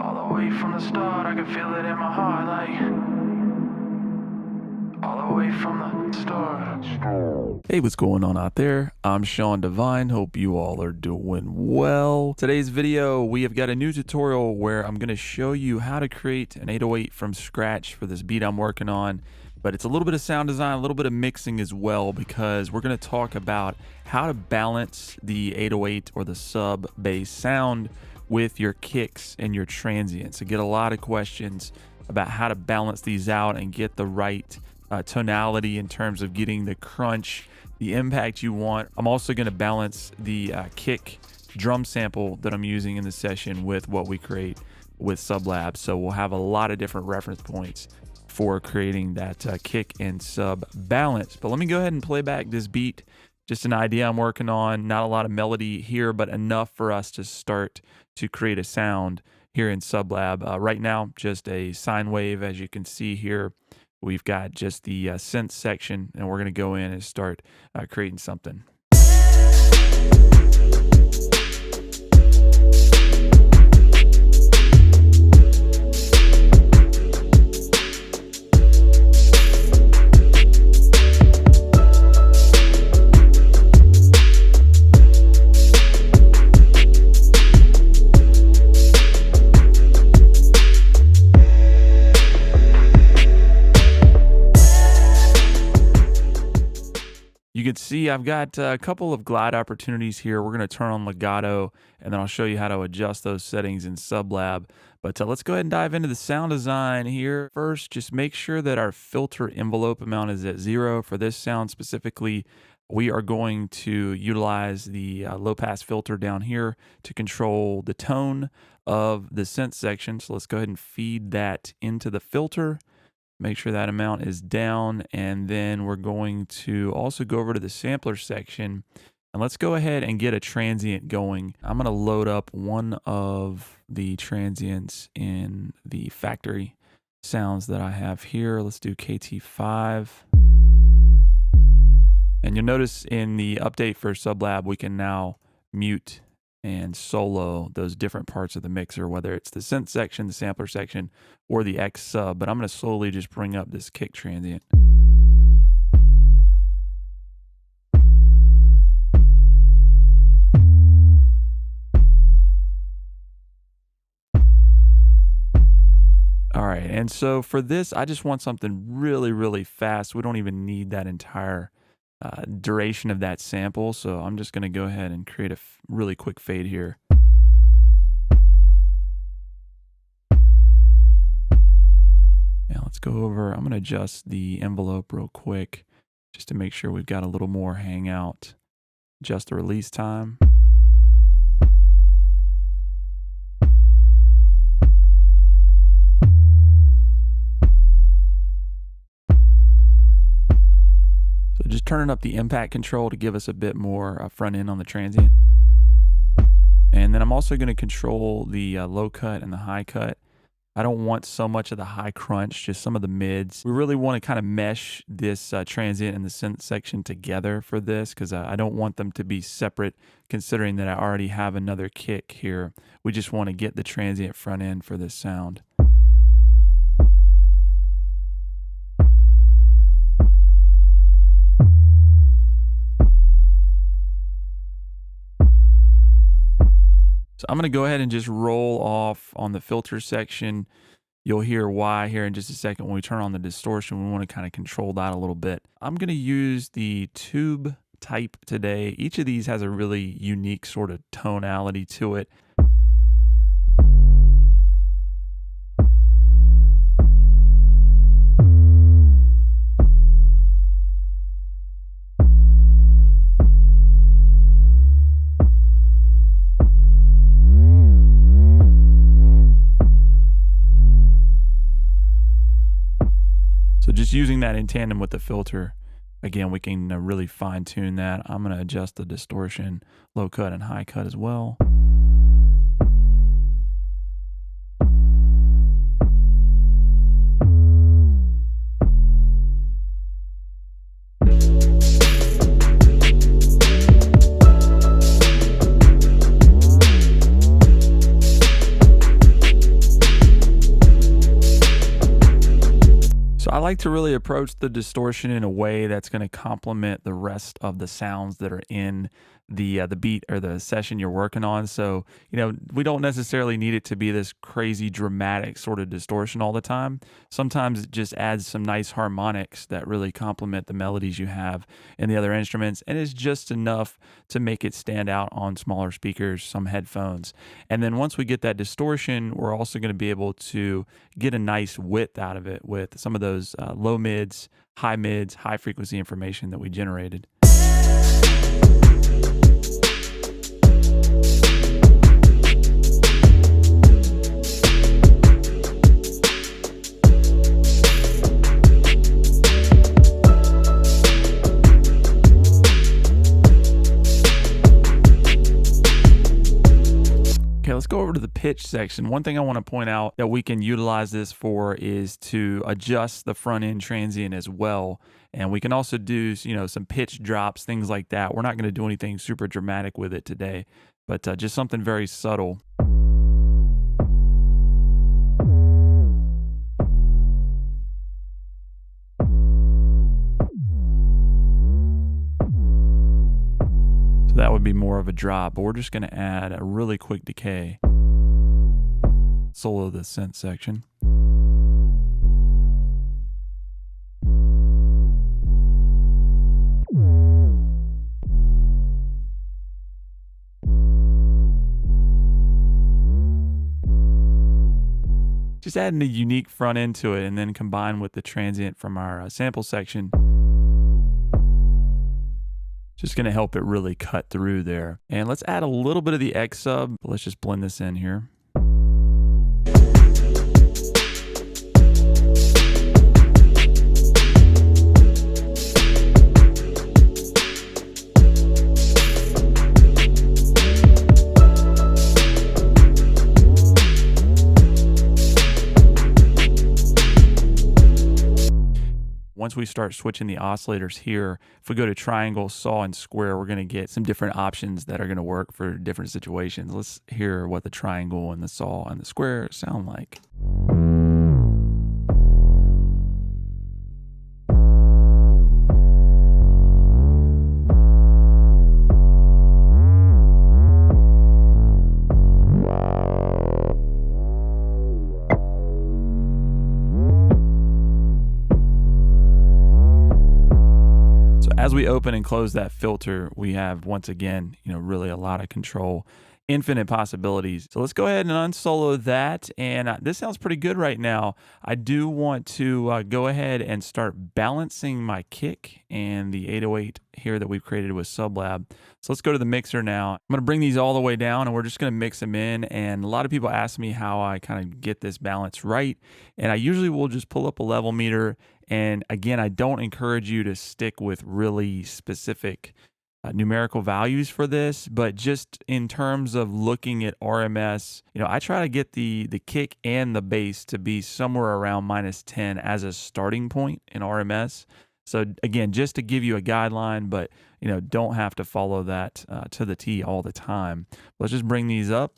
All the way from the start, I can feel it in my heart, like all the way from the start. Hey, what's going on out there? I'm Sean Devine. Hope you all are doing well. Today's video, we have got a new tutorial where I'm going to show you how to create an 808 from scratch for this beat I'm working on. But it's a little bit of sound design, a little bit of mixing as well, because we're going to talk about how to balance the 808 or the sub bass sound with your kicks and your transients. I get a lot of questions about how to balance these out and get the right tonality in terms of getting the crunch, the impact you want. I'm also going to balance the kick drum sample that I'm using in the session with what we create with Sublab. So we'll have a lot of different reference points for creating that kick and sub balance. But let me go ahead and play back this beat. Just an idea I'm working on, not a lot of melody here, but enough for us to start to create a sound here in Sublab. Right now, just a sine wave. As you can see here, we've got just the synth section, and we're going to go in and start creating something. You can see I've got a couple of glide opportunities here. We're going to turn on legato, and then I'll show you how to adjust those settings in Sublab. But let's go ahead and dive into the sound design here. First, just make sure that our filter envelope amount is at 0. For this sound specifically, we are going to utilize the low-pass filter down here to control the tone of the synth section. So let's go ahead and feed that into the filter. Make sure that amount is down, and then we're going to also go over to the sampler section, and let's go ahead and get a transient going. I'm going to load up one of the transients in the factory sounds that I have here. Let's do KT5. And you'll notice in the update for Sublab, we can now mute and solo those different parts of the mixer, whether it's the synth section, the sampler section, or the X sub. But I'm going to slowly just bring up this kick transient. All right, and so for this, I just want something really, really fast. We don't even need that entire duration of that sample, so I'm just going to go ahead and create a really quick fade here. Now let's go over, I'm going to adjust the envelope real quick just to make sure we've got a little more hangout. Adjust the release time. So just turning up the impact control to give us a bit more front end on the transient. And then I'm also going to control the low cut and the high cut. I don't want so much of the high crunch, just some of the mids. We really want to kind of mesh this transient and the synth section together for this, because I don't want them to be separate, considering that I already have another kick here. We just want to get the transient front end for this sound. So I'm going to go ahead and just roll off on the filter section. You'll hear why here in just a second. When we turn on the distortion, we want to kind of control that a little bit. I'm going to use the tube type today. Each of these has a really unique sort of tonality to it. So just using that in tandem with the filter, again, we can really fine tune that. I'm going to adjust the distortion, low cut and high cut as well. like to really approach the distortion in a way that's going to complement the rest of the sounds that are in the beat or the session you're working on. So, we don't necessarily need it to be this crazy dramatic sort of distortion all the time. Sometimes it just adds some nice harmonics that really complement the melodies you have in the other instruments, and it's just enough to make it stand out on smaller speakers, some headphones. And then once we get that distortion, we're also going to be able to get a nice width out of it with some of those low mids, high frequency information that we generated. Okay, let's go over to the pitch section. One thing I want to point out that we can utilize this for is to adjust the front end transient as well. And we can also do, some pitch drops, things like that. We're not going to do anything super dramatic with it today, but just something very subtle. That would be more of a drop, but we're just going to add a really quick decay. Solo the synth section. Just adding a unique front end to it and then combine with the transient from our sample section. Just going to help it really cut through there. And let's add a little bit of the X sub. Let's just blend this in here. Once we start switching the oscillators here, if we go to triangle, saw, and square, we're going to get some different options that are going to work for different situations. Let's hear what the triangle and the saw and the square sound like. As we open and close that filter, we have, once again, really a lot of control, infinite possibilities. So let's go ahead and unsolo that. And this sounds pretty good right now. I do want to go ahead and start balancing my kick and the 808 here that we've created with Sublab. So let's go to the mixer now. I'm going to bring these all the way down and we're just going to mix them in. And a lot of people ask me how I kind of get this balance right. And I usually will just pull up a level meter. And again, I don't encourage you to stick with really specific numerical values for this, but just in terms of looking at RMS, I try to get the kick and the bass to be somewhere around -10 as a starting point in RMS. So again, just to give you a guideline, but don't have to follow that to the T all the time. Let's just bring these up.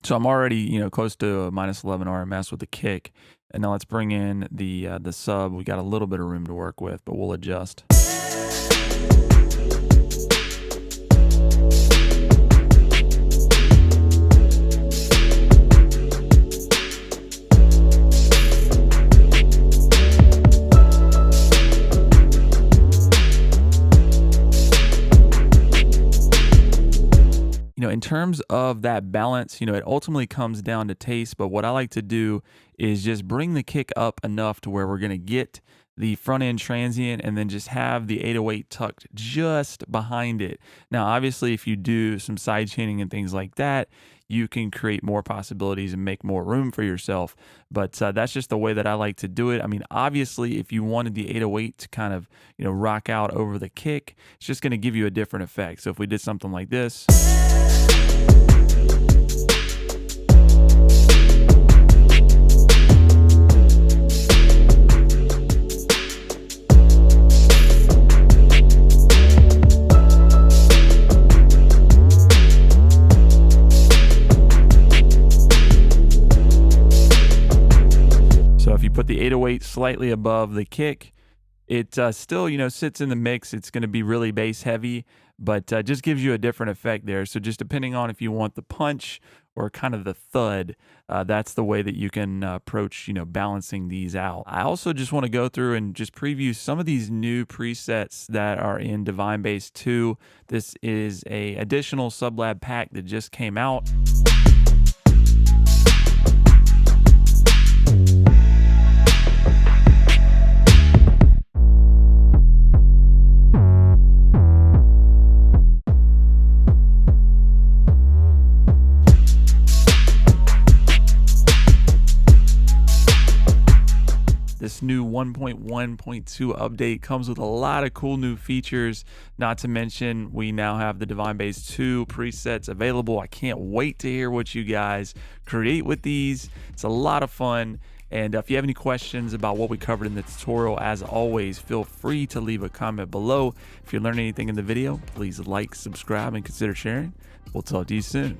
So I'm already, close to -11 RMS with the kick. And now let's bring in the sub. We got a little bit of room to work with, but we'll adjust. In terms of that balance, it ultimately comes down to taste, but what I like to do is just bring the kick up enough to where we're going to get the front end transient and then just have the 808 tucked just behind it. Now, obviously, if you do some side chaining and things like that, you can create more possibilities and make more room for yourself. But that's just the way that I like to do it. I mean, obviously, if you wanted the 808 to kind of, rock out over the kick, it's just going to give you a different effect. So if we did something like this. put the 808 slightly above the kick. It still, sits in the mix. It's going to be really bass heavy, but just gives you a different effect there. So just depending on if you want the punch or kind of the thud, that's the way that you can approach, balancing these out. I also just want to go through and just preview some of these new presets that are in Divine Bass 2. This is a additional Sublab pack that just came out. This new 1.1.2 update comes with a lot of cool new features. Not to mention, we now have the Divine Bass 2 presets available. I can't wait to hear what you guys create with these. It's a lot of fun. And if you have any questions about what we covered in the tutorial, as always, feel free to leave a comment below. If you learned anything in the video, please like, subscribe, and consider sharing. We'll talk to you soon.